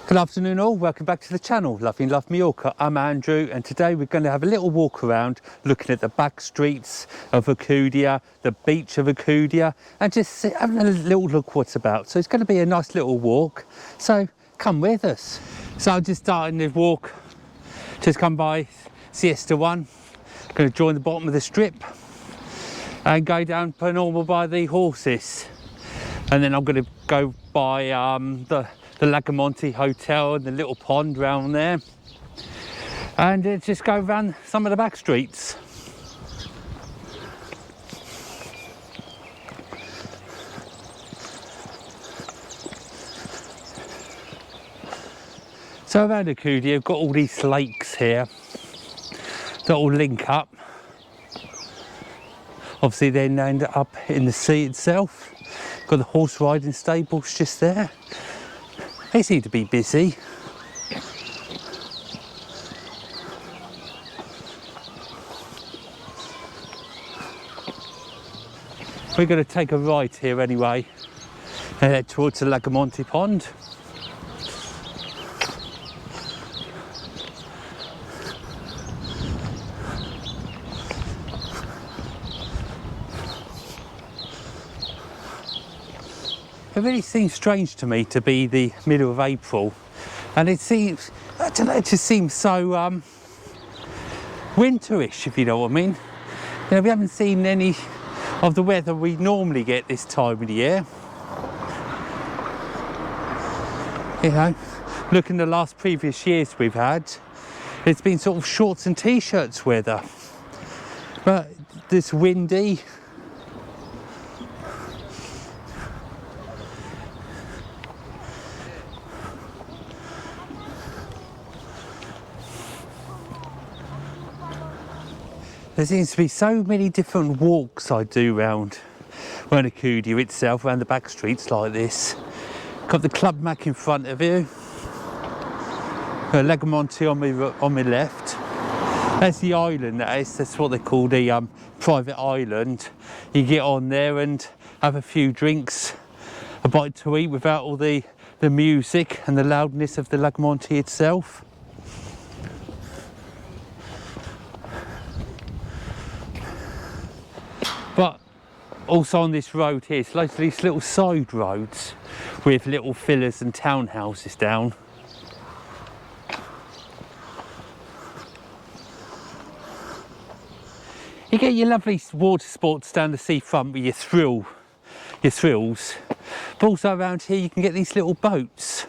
Good afternoon all, welcome back to the channel, Loving Love Mallorca. I'm Andrew and today we're going to have a little walk around looking at the back streets of ALCUDIA, the beach of ALCUDIA, and just having a little look what's about. So it's going to be a nice little walk, so come with us. So I'm just starting the walk, just come by Siesta 1, going to join the bottom of the strip and go down per normal by the horses. And then I'm going to go by the Lagommonte Hotel and the little pond round there, and just go around some of the back streets. So around ALCUDIA, we've got all these lakes here that all link up. Obviously then end up in the sea itself. Got the horse riding stables just there. They seem to be busy. We're going to take a right here anyway and head towards the Lagommonte pond. It really seems strange to me to be the middle of April, and it seems, I don't know, it just seems so winterish, if you know what I mean. You know, we haven't seen any of the weather we normally get this time of the year. You know, looking at the last previous years we've had, it's been sort of shorts and t-shirts weather, but this windy. There seems to be so many different walks I do around ALCUDIA itself, around the back streets like this. Got the Club Mac in front of you, Lagommonte on my left. That's the island, that's what they call the private island. You get on there and have a few drinks, a bite to eat without all the music and the loudness of the Lagommonte itself. But also on this road here, it's loads of these little side roads with little villas and townhouses down. You get your lovely water sports down the seafront with your thrills, but also around here you can get these little boats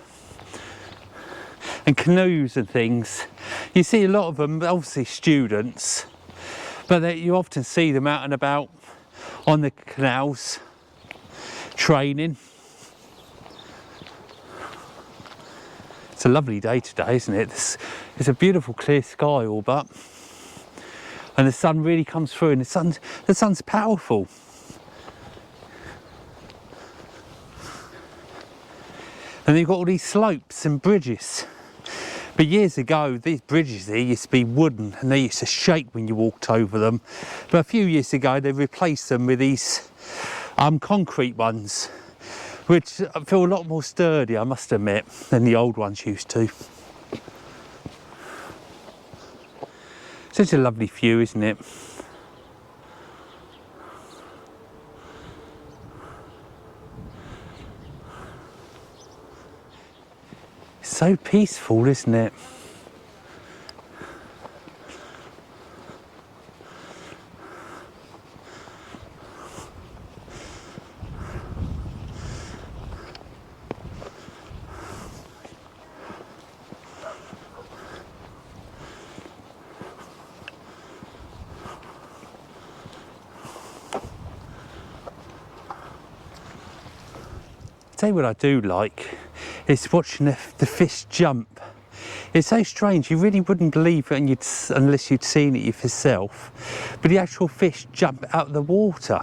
and canoes and things. You see a lot of them, obviously students, but you often see them out and about on the canals, training. It's a lovely day today, isn't it? It's a beautiful clear sky all but, and the sun really comes through, and the sun's powerful. And you've got all these slopes and bridges. But years ago, these bridges here used to be wooden and they used to shake when you walked over them. But a few years ago, they replaced them with these concrete ones, which feel a lot more sturdy, I must admit, than the old ones used to. Such a lovely view, isn't it? So peaceful, isn't it? Tell you what I do like is watching the fish jump. It's so strange, you really wouldn't believe it unless you'd seen it yourself, but the actual fish jump out of the water.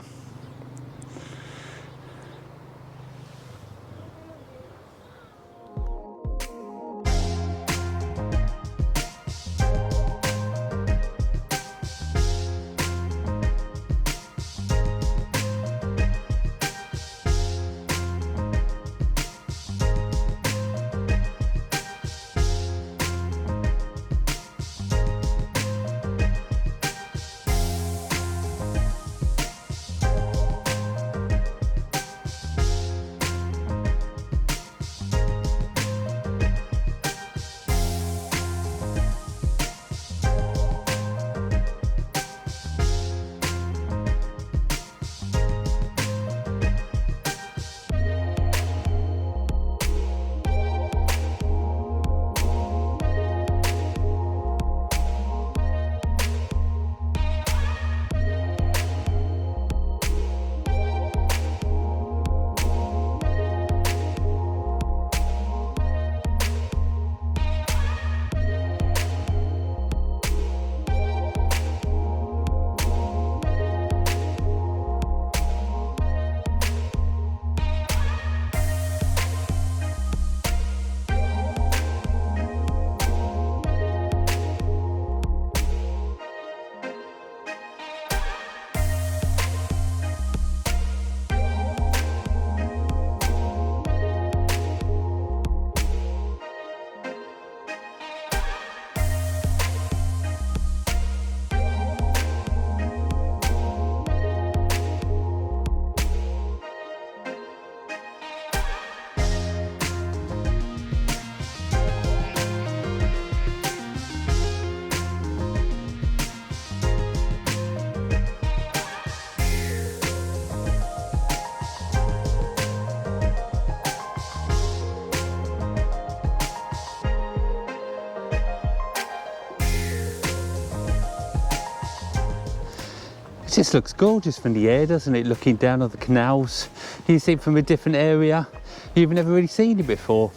It just looks gorgeous from the air, doesn't it? Looking down on the canals. You see it from a different area. You've never really seen it before.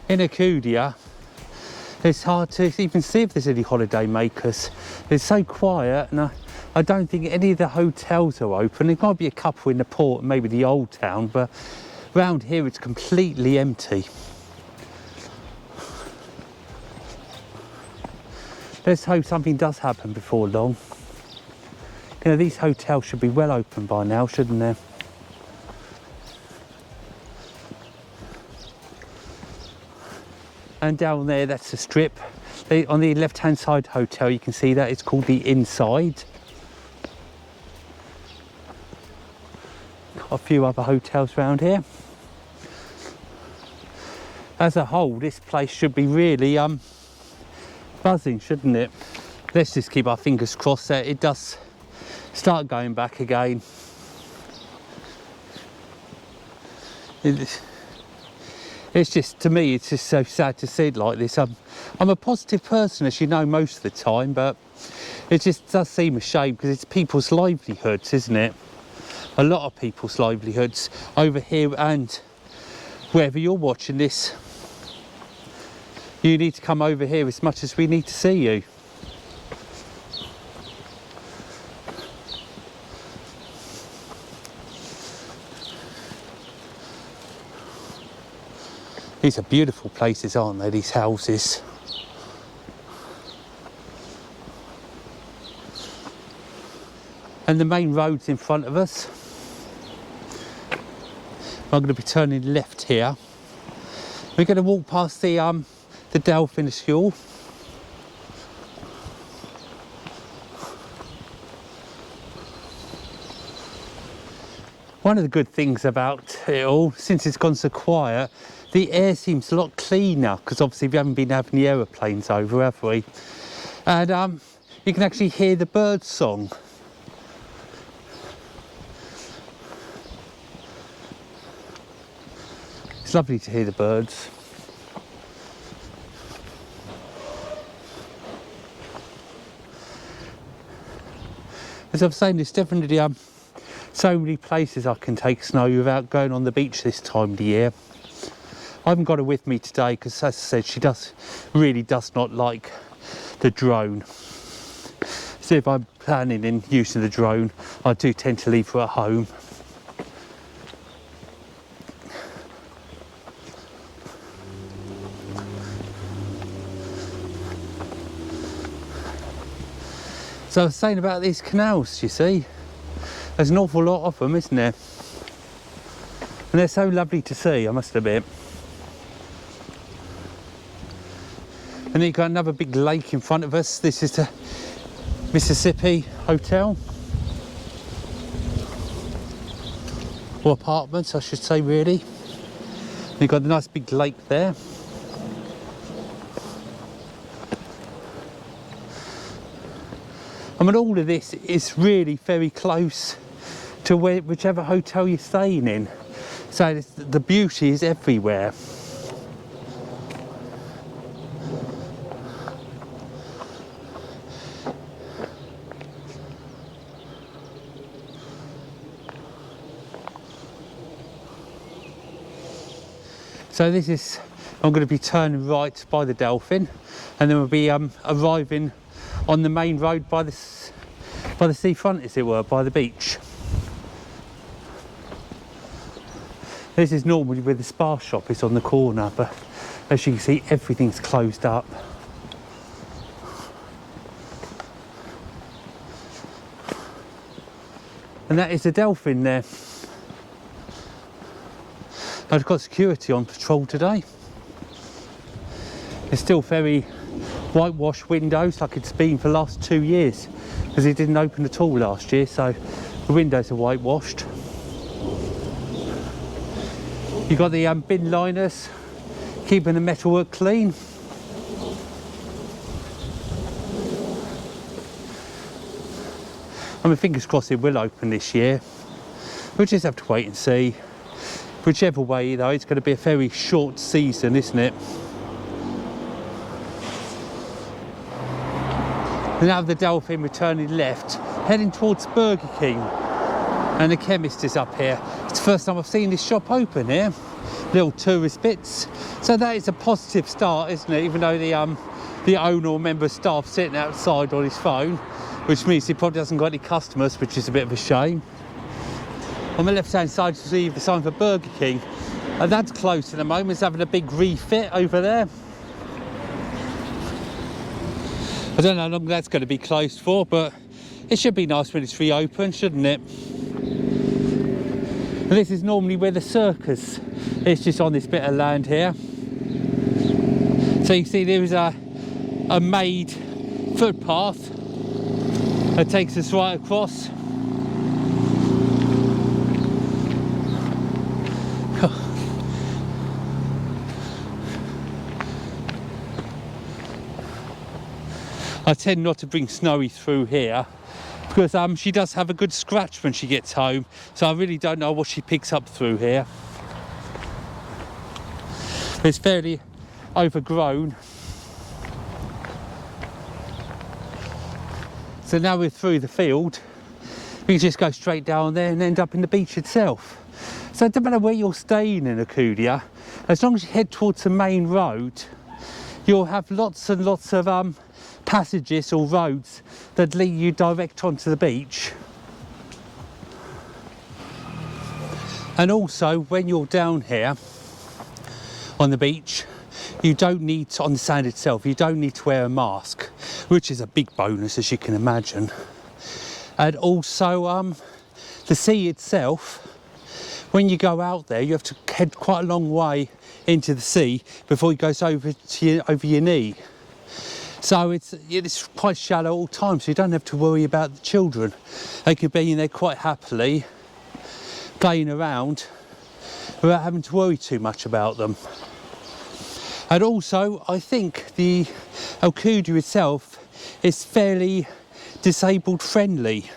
In ALCUDIA, it's hard to even see if there's any holiday makers. It's so quiet, and I don't think any of the hotels are open. There might be a couple in the port, maybe the old town, but around here it's completely empty. Let's hope something does happen before long. You know, these hotels should be well open by now, shouldn't they? And down there, that's the strip. On the left-hand side hotel, you can see that it's called the Inside. Got a few other hotels around here. As a whole, this place should be really buzzing, shouldn't it? Let's just keep our fingers crossed that it does start going back again. It's just, to me, it's just so sad to see it like this. I'm a positive person, as you know, most of the time, but it just does seem a shame because it's people's livelihoods, isn't it? A lot of people's livelihoods over here, and wherever you're watching this, you need to come over here as much as we need to see you. These are beautiful places, aren't they, these houses? And the main road's in front of us. I'm going to be turning left here. We're going to walk past the dolphin school. One of the good things about it all, since it's gone so quiet, the air seems a lot cleaner, because obviously we haven't been having the aeroplanes over, have we? And you can actually hear the bird song. It's lovely to hear the birds. As I was saying, there's definitely so many places I can take Snow without going on the beach this time of the year. I haven't got her with me today because, as I said, she really does not like the drone. So if I'm planning in using the drone, I do tend to leave her at home. So I was saying about these canals, you see, there's an awful lot of them, isn't there? And they're so lovely to see, I must admit. And then you've got another big lake in front of us. This is the Mississippi Hotel. Or apartments, I should say, really. And you've got a nice big lake there. I mean, all of this is really very close to whichever hotel you're staying in. So the beauty is everywhere. So this is, I'm going to be turning right by the dolphin, and then we'll be arriving on the main road by the seafront, as it were, by the beach. This is normally where the spa shop is, on the corner, but as you can see, everything's closed up. And that is the dolphin there. I've got security on patrol today. It's still very whitewashed windows, like it's been for the last 2 years, because it didn't open at all last year, so the windows are whitewashed. You've got the bin liners keeping the metalwork clean. I mean, fingers crossed it will open this year. We'll just have to wait and see. Whichever way though, it's going to be a very short season, isn't it? And now the dolphin returning left, heading towards Burger King. And the chemist is up here. It's the first time I've seen this shop open here. Little tourist bits. So that is a positive start, isn't it? Even though the owner or member of staff sitting outside on his phone, which means he probably hasn't got any customers, which is a bit of a shame. On the left hand side you see the sign for Burger King, and that's closed at the moment. It's having a big refit over there. I don't know how long that's going to be closed for, but it should be nice when it's reopened, shouldn't it? And this is normally where the circus is, just on this bit of land here. So you see there is a made footpath that takes us right across. I tend not to bring Snowy through here because she does have a good scratch when she gets home, so I really don't know what she picks up through here. It's fairly overgrown. So now we're through the field, we can just go straight down there and end up in the beach itself. So it doesn't matter where you're staying in ALCUDIA, as long as you head towards the main road, you'll have lots and lots of passages or roads that lead you direct onto the beach. And also when you're down here on the beach, you don't need to, on the sand itself, you don't need to wear a mask, which is a big bonus, as you can imagine. And also the sea itself, when you go out there, you have to head quite a long way into the sea before it goes over your knee. So it's quite shallow all the time, so you don't have to worry about the children. They could be in there quite happily, playing around, without having to worry too much about them. And also, I think the ALCUDIA itself is fairly disabled friendly,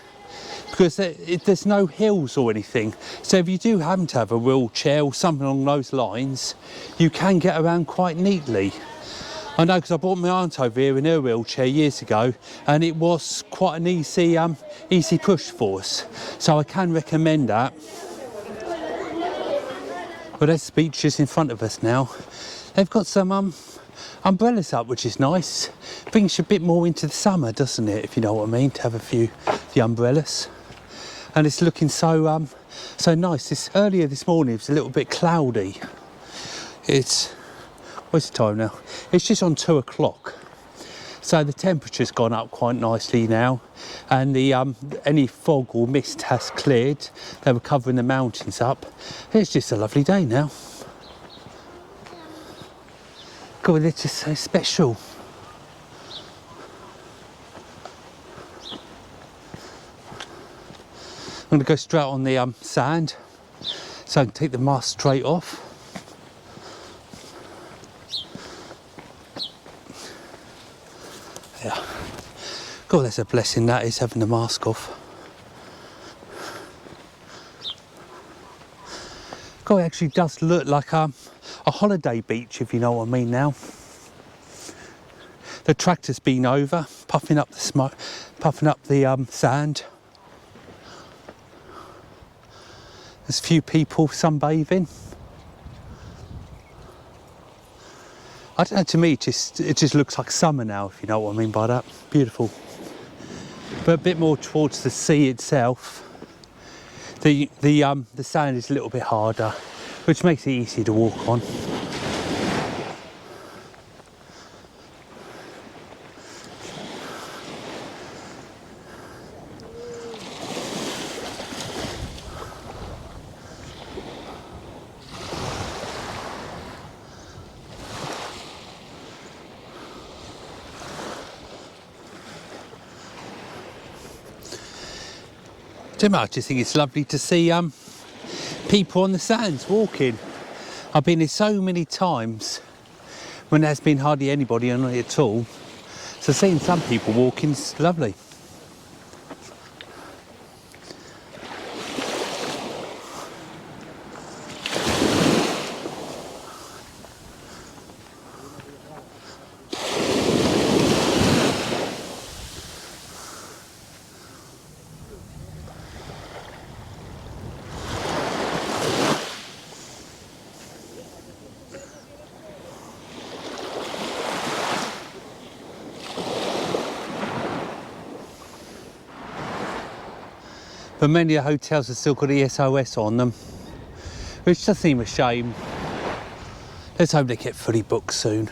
because there's no hills or anything. So if you do happen to have a wheelchair or something along those lines, you can get around quite neatly. I know, because I brought my aunt over here in her wheelchair years ago, and it was quite an easy push for us. So I can recommend that. Well, there's the beach just in front of us now. They've got some umbrellas up, which is nice. Brings you a bit more into the summer, doesn't it, if you know what I mean, to have a few of the umbrellas. And it's looking so nice. Earlier this morning it was a little bit cloudy. What's the time now? It's just on 2 o'clock. So the temperature's gone up quite nicely now, and the any fog or mist has cleared. They were covering the mountains up. It's just a lovely day now. God, it's just so special. I'm going to go straight on the sand, so I can take the mask straight off. Yeah. God, that's a blessing, that is, having the mask off. God, it actually does look like a holiday beach, if you know what I mean now. The tractor's been over, puffing up the smoke, puffing up the sand. There's a few people sunbathing. I don't know, to me it just looks like summer now, if you know what I mean by that. Beautiful. But a bit more towards the sea itself. The sand is a little bit harder, which makes it easier to walk on. Too much. I just think it's lovely to see people on the sands walking. I've been here so many times when there's been hardly anybody on it at all. So seeing some people walking is lovely. but many of the hotels have still got the SOS on them, which does seem a shame. Let's hope they get fully booked soon.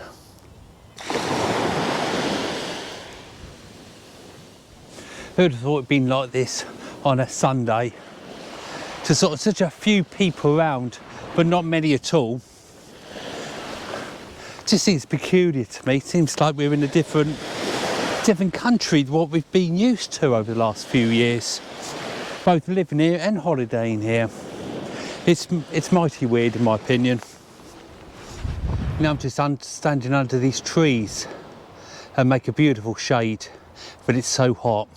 Who'd have thought it'd been like this on a Sunday? To sort of such a few people around, but not many at all. Just seems peculiar to me. Seems like we're in a different country than what we've been used to over the last few years. Both living here and holidaying here. It's mighty weird in my opinion. Now I'm just standing under these trees and make a beautiful shade, but it's so hot.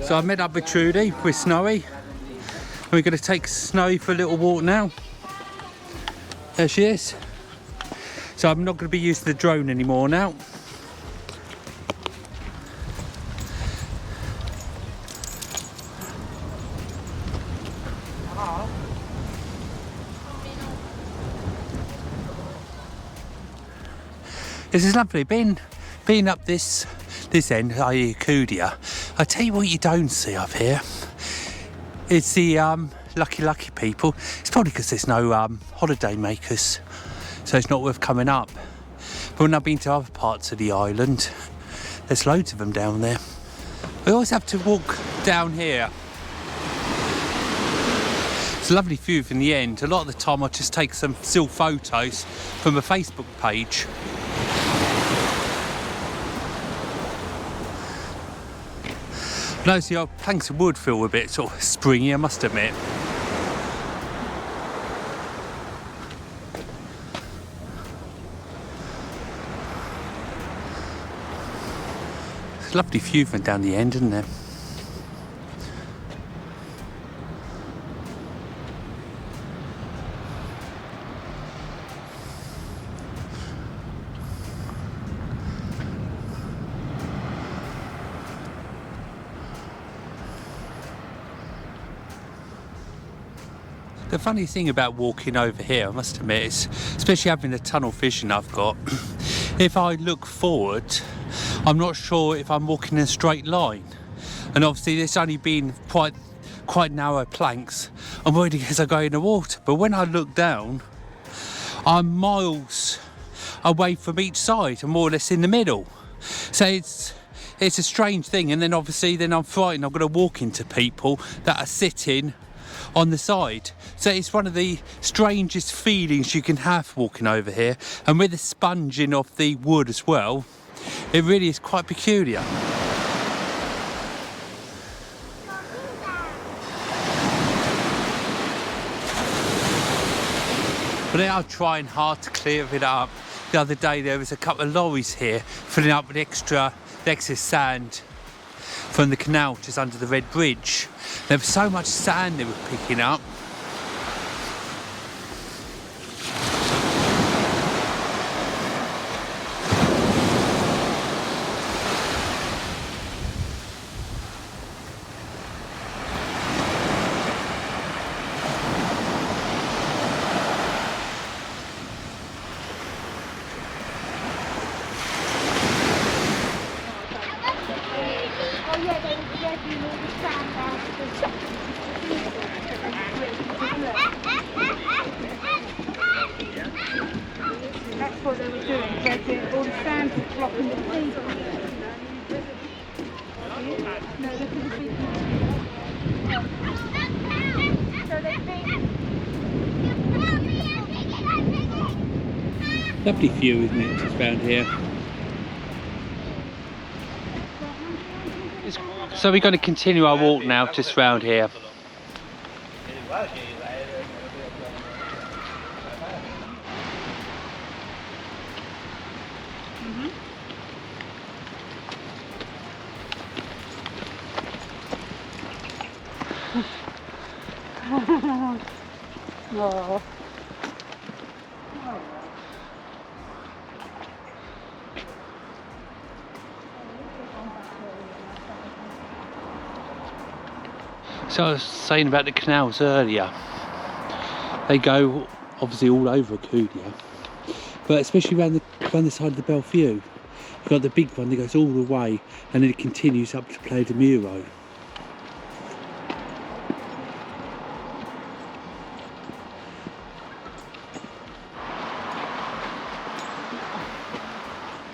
So I met up with Trudy, with Snowy. We're going to take Snowy for a little walk now. There she is. So I'm not going to be using the drone anymore now. This is lovely. Being up this end, i.e. ALCUDIA, I tell you what you don't see up here. It's the lucky people. It's probably because there's no holiday makers, so it's not worth coming up. But when I've been to other parts of the island, there's loads of them down there. We always have to walk down here. It's a lovely view from the end. A lot of the time I just take some still photos from a Facebook page. Notice the old planks of wood feel a bit sort of springy, I must admit. It's a lovely view from down the end, isn't it? The funny thing about walking over here, I must admit, is, especially having the tunnel vision I've got, if I look forward, I'm not sure if I'm walking in a straight line. And obviously there's only been quite narrow planks. I'm worried as I go in the water. But when I look down, I'm miles away from each side and more or less in the middle. So it's a strange thing. And then obviously then I'm frightened. I'm going to walk into people that are sitting on the side. So it's one of the strangest feelings you can have walking over here, and with the sponging of the wood as well, it really is quite peculiar. But they are trying hard to clear it up. The other day there was a couple of lorries here filling up with the excess sand from the canal just under the Red Bridge. There was so much sand they were picking up. That's what they were doing. They're doing all the sand was blocking the sea. No, look at the sea. So they think. Lovely view, isn't it, just round here. So we're going to continue our walk now, just round here. Oh. So I was saying about the canals earlier. They go obviously all over ALCUDIA, but especially around the side of the Bellevue. You've got the big one that goes all the way, and then it continues up to Playa de Muro.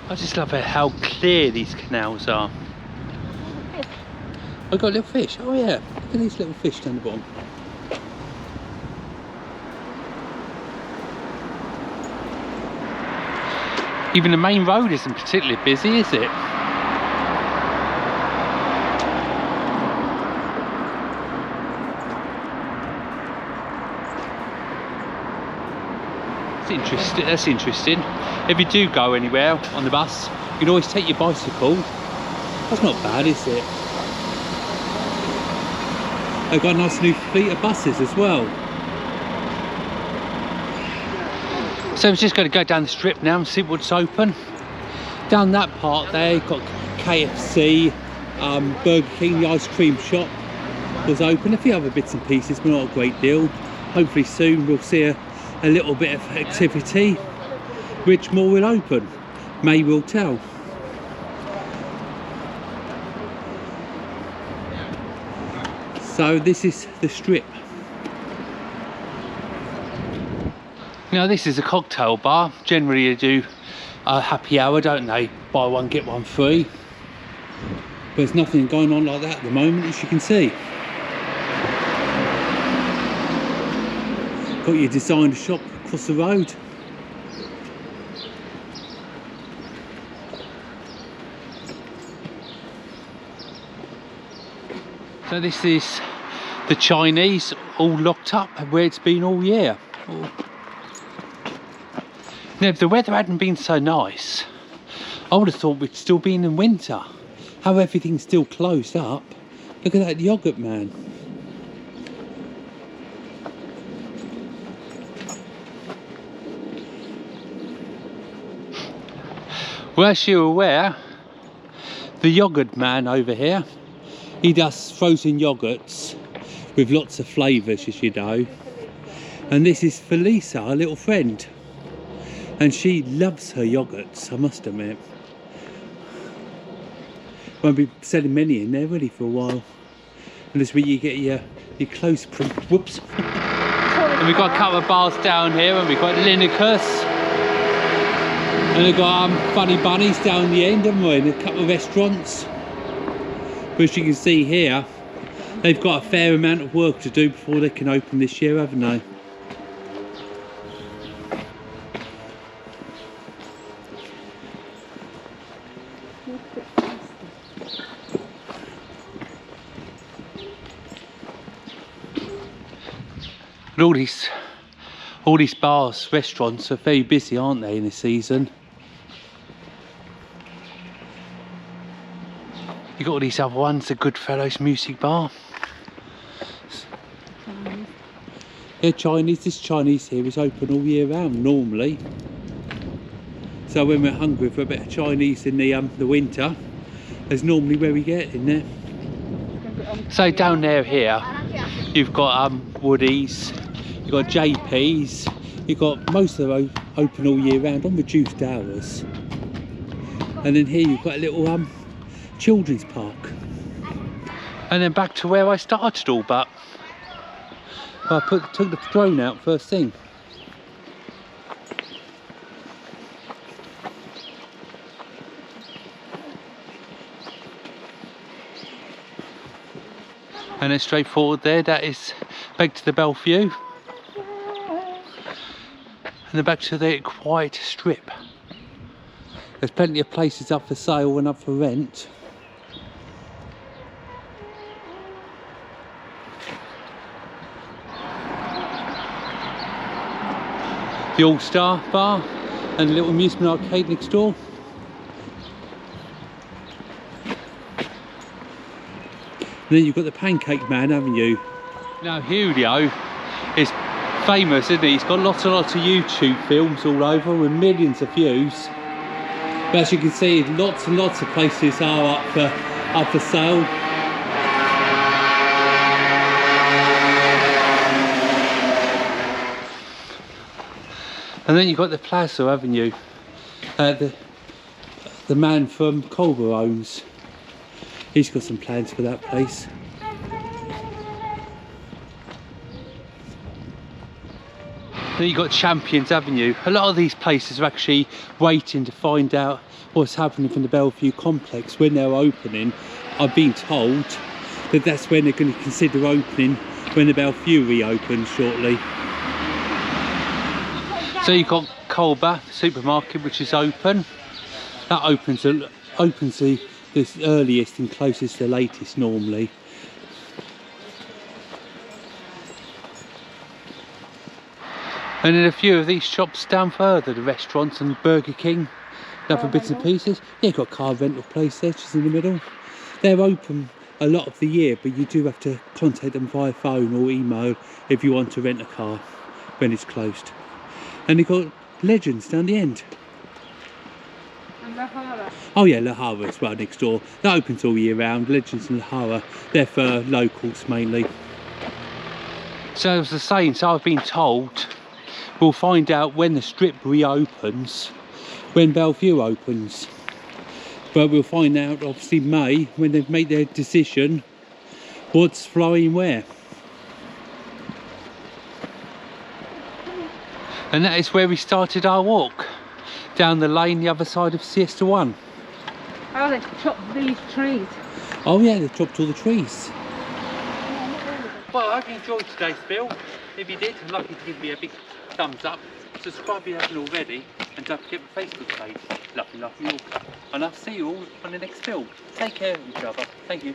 I just love how clear these canals are. I got a little fish. Oh yeah, look at these little fish down the bottom. Even the main road isn't particularly busy, is it? It's interesting. That's interesting. If you do go anywhere on the bus, you can always take your bicycle. That's not bad, is it? They've got a nice new fleet of buses as well. So I'm just going to go down the strip now and see what's open. Down that part there, you've got KFC, Burger King, the ice cream shop was open. A few other bits and pieces, but not a great deal. Hopefully soon we'll see a little bit of activity. Which more will open? May will tell. So this is the strip. Now this is a cocktail bar. Generally they do a happy hour, don't they? Buy one get one free. But there's nothing going on like that at the moment, as you can see. Got your designer shop across the road. So this is the Chinese all locked up where it's been all year. Now if the weather hadn't been so nice, I would have thought we'd still been in winter. How everything's still closed up. Look at that yogurt man. Well, as you're aware, the yogurt man over here, he does frozen yogurts with lots of flavours, as you know. And this is Felisa, our little friend. And she loves her yogurts, I must admit. Won't be selling many in there really for a while. And this is where you get your clothes print. Whoops. And we've got a couple of bars down here, and we've got Linicus. And we've got Funny Bunnies down the end, haven't we? And a couple of restaurants. As you can see here, they've got a fair amount of work to do before they can open this year, haven't they? And all these All these bars, restaurants are very busy, aren't they, in the season? You got all these other ones, the Goodfellows Music Bar. Yeah, Chinese. This Chinese here is open all year round normally. So when we're hungry for a bit of Chinese in the winter, that's normally where we get in there. So down there here, you've got Woodies, you've got JP's, you've got most of them open all year round on reduced hours. And then here you've got a little children's park. And then back to where I started all but. I took the drone out first thing. And then straight forward there, that is back to the Bellevue. And then back to the quiet strip. There's plenty of places up for sale and up for rent. The All-Star Bar and a little amusement arcade next door. And then you've got the Pancake Man, haven't you? Now Julio is famous, isn't he? He's got lots and lots of YouTube films all over with millions of views. But as you can see, lots and lots of places are up for sale. And then you've got the Plaza, haven't you? The man from Culver owns. He's got some plans for that place. Then you've got Champions, haven't you? A lot of these places are actually waiting to find out what's happening from the Bellevue complex when they're opening. I've been told that that's when they're going to consider opening when the Bellevue reopens shortly. So you've got Culver supermarket, which is open. That opens the earliest and closest to the latest normally. And then a few of these shops down further, the restaurants and Burger King, other bits and pieces. Yeah, you've got car rental place there, just in the middle. They're open a lot of the year, but you do have to contact them via phone or email if you want to rent a car when it's closed. And you've got Legends down the end. And La Hara. Oh yeah, La Hara as well next door. That opens all year round. Legends and La Hara, they're for locals mainly. So as I was saying, so I've been told we'll find out when the strip reopens, when Bellevue opens. But we'll find out obviously May, when they've made their decision what's flying where. And that is where we started our walk, down the lane the other side of Siesta 1. Oh, they chopped these trees. Oh yeah, they've chopped all the trees. Well, I hope you enjoyed today's film. If you did, I'd like you to give me a big thumbs up. Subscribe if you haven't already, and don't forget my Facebook page, Lovely Mallorca. And I'll see you all on the next film. Take care of each other. Thank you.